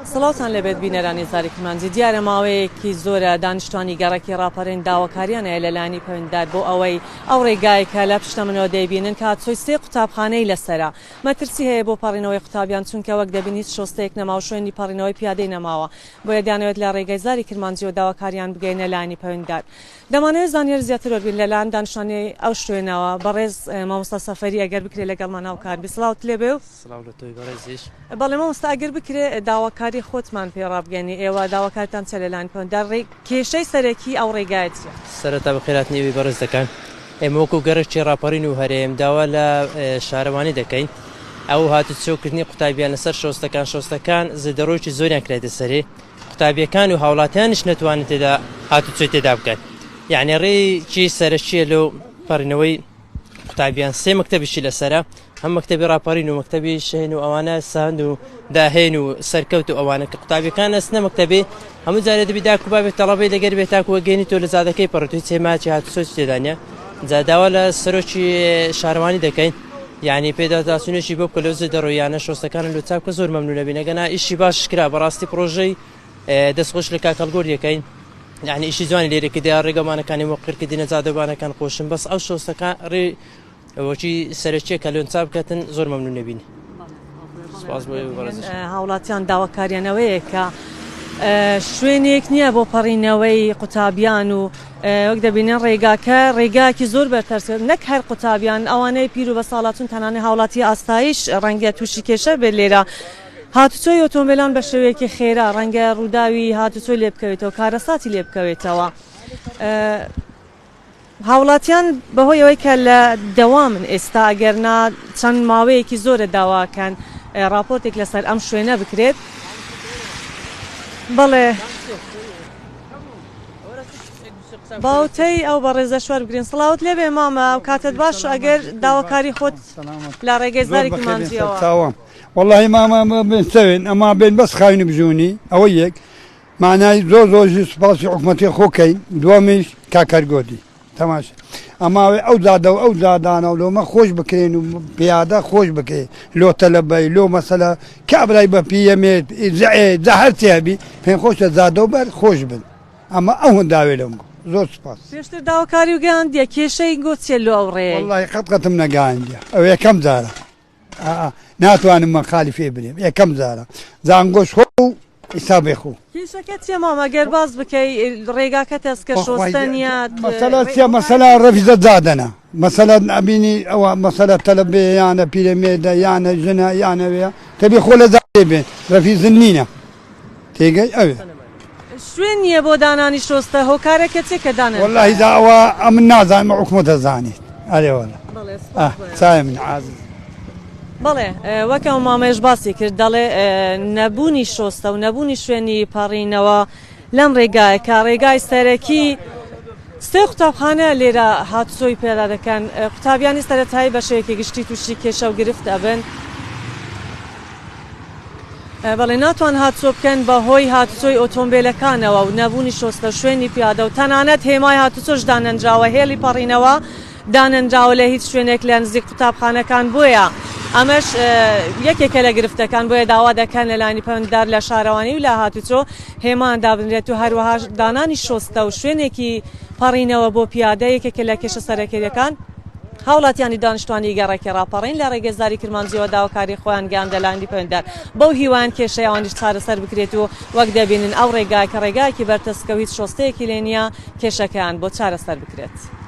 سڵاوتان لەبێت بینەرانی زاری کورمانجی دیارە ماوەیەکی زۆرە دانیشتوانی گەڕێکی ڕاپەڕین داواکاریانە لەلانی پەیوەندیدار بۆ ئەوەی ئەو ڕێگایەکە لە پشتەمنەوە دەیبینن کە چۆی قوتابخانەی لەسەرە مەترسی هەیە بۆ پەڕینەوەی قوتابیان چونکە وەک دەبینیت شۆستەیەک نەماوە شوێنی پەڕینەوەی پیادەی نەماوە بۆیە دەیانەوێت لە ڕێگای زاری کورمانجی و داواکاریان بگەینە لانی پەیوەندیدار دەمانەوێت زانیاری زیاتر وەربین لەلایەن دانیشتوانی ئەو شوێنەوە بەڕێز مامۆستا سەفەری ئەگەر بکرێ لەگەڵمان هاوکار بێ سڵاوت لێبێ و سڵاو لە تۆی بەڕێزیش بەڵێ مامۆستا ئەگەر بکرێ داواکاری خۆتمان پێ ڕابگەنی ئێوە داواکارتان چە لەلایەن پەیوەندیدار کێشەی سەرەکی ئەو ڕێگایە چییە؟ سەرەتا بەخێرات نیوی بەڕێز دەکەن ئێمە وەکو گەڕێکی ڕاپەڕین و هەرێم داوا لە شارەوانی دەکەین ئەو هاتوچۆکردنی قوتابیان لەسەر شۆستەکان زەدەڕۆیکی زۆریان کرێتە سەرێ قوتابیەکان و هاوڵاتیانش نەتوانن تێدا هاتوچۆی تێدا بکەن یعنی ڕێکی سەرچیە لەو پەڕینەوەی قوتابیان سێ مەکتەبیشی لەسەرە هەم مەکتەبی ڕاپەڕین و مەکتەبی شەهین و ئەوانە ساند و داهێن و سەرکەوت و ئەوانە کە قوتابیەکان ئەسنە مەکتەبێ هەموو جارێ دەبی داکو بابێت تەڵەبەی لەگەر بێت تاکو وەگەێنی تۆ لە زادەکەی پەڕۆی چێماچی هاتوچۆی تێدانە جا داوا لە سەرۆکی شارەوانی دەکەین یعنی پێداداچوونێکی بۆ بکە لەو زەدەڕۆیانە شۆستەکانن لە چاکە زۆر مەمنونە بین ئەگەنا ئیشی باش کرا بەڕاستی پرۆژەی دەستخۆش لە کاکەڵگۆر یەکەین یعنی ئیشی جوانی لێرەکە دیا ڕێگەمانەکانی وەقرکردنە زادەبانەکان خۆشن بەس ئەو شۆستەکان ڕێ ئەوەکی سەرچیە کە لۆنچا بکەن زۆر مەمنون نەبین هاوڵاتیان داواکاریانەوەیە کە شوێنێک نییە بۆ پەڕینەوەی قوتابیان و وەک دەبینێن ڕێگاکی زۆر بەرتەرس نەک هەر قوتابیان ئەوانەی پیر و بە ساڵاتون تەنانەی هاوڵاتی ئاستایش ڕەنگە تووشی کێشە بێت لێرە هاتوچۆی ئۆتۆمبیلان بە شێوەیەکی خێرا ڕەنگە ڕووداوی هاتوچۆی لێ بکەوێتەوە کارەساتی لێ بکەوێتەوە هاوڵاتیان بەهۆی ئەوەی کە لە دەوامن ئێستا ئەگەرنا چەند ماوەیەکی زۆرە داواکەن راپۆرتێک لەسەر ئەم شوێنە بکرێت بەڵێ باوتەی ئەو بە ڕێزە شوەر بگرین سڵاوت لێبێ مامە ئەو کاتت باش ئەگەر داواکاری خۆت لە ڕێگەی زاری کورمانجیەوە والله ماما بنسوين اما بين بس خاين بجوني او يك معناي زوج سباسي حكومتي خوكين دومش كاكرغودي تماشا اما او زادانا لو ما خوش بكين بياده خوش بكين لو تلبي لو مثلا كابراي بيميت زهرتي بي فين خوش زادو بر خوش بن اما او داوي لهم زۆر سپاس پێشتر داواکاری و گەیاندیە کێشەی گۆچێ لە ئەو ڕێ والله قەتم نەگەیاندیە ئەو یەکەم جارە ناتوانم من خالی فێ بنێم یەکەم جارە زانگۆش خۆ و ئیسابێ خۆ کێشەکە چیە ماما گەر باز بکەی ڕێگاکە تەسکە شۆستەنیە مەسەلە چیە مەسەلا ڕەفیزە جادەنە مەسەلە ئەبینی ئەوە مەسەلە تەلەبێ یانە پیرەمێدە یانە ژنە یانەوەیە تەبێ خۆ لە زادێ بێن ڕەفیزن نینە تێگەی ئەوێ شوێن نییە بۆ دانانی شۆستە هۆکارێکە چێ کە دانێن والله داوە ئەمن نازانم حکومەت دەزانێت ئەرێ وەڵە چای من عازیز بەڵێ وەکەم مامەش باسی کرد دەڵێ نەبوونی شۆستە و نەبوونی شوێنی پەڕینەوە لەم ڕێگایە کە ڕێگای سەرەکی سێ قوتابخانە لێرە هاتوچۆی پێدا دەکەن قوتابیانی سەرەتایی بە شێوەیەکی گشتی تووشی کێشە و گرفت ئەبن بەڵێ ناتوان هاتوچۆ بکەن بە هۆی هاتوچۆی ئۆتۆمبیلەکانەوە و نەبوونی شۆستە شوێنی پیادە و تەنانەت هێمای هاتوچۆش دانەنجاوە هێڵی پەڕینەوە دانەنجاوە لە هیچ شوێنێک لە نزیک قوتابخانەکان بۆیە ئەمەش یەکێکە لە گرفتەکان بۆیە داوا دەکەن لە لانی پەیوەندیدار لە شارەوانی و لە هاتوچۆ هێمان دابنرێت و هەروەها دانانی شۆستە و شوێنێکی پەڕینەوە بۆ پیادە یەکێکە لە کێشە سەرەکیەکان هاوڵاتیانی دانیشتوانی گەڕێکی ڕاپەڕین لە ڕێگەی زاری کورمانجیەوە داواکاری خۆیان گەیاندە لانی پەیوەندیدار بەو هیوان کێشەیەوانیش چارەسەر بکرێت و وەک دەبینن ئەو ڕێگای کە ڕێگایەکی بەرتەسکە و هیچ شۆستەیەکی لێ نییە کێشەکەیان بۆ چارەسەر بکرێت.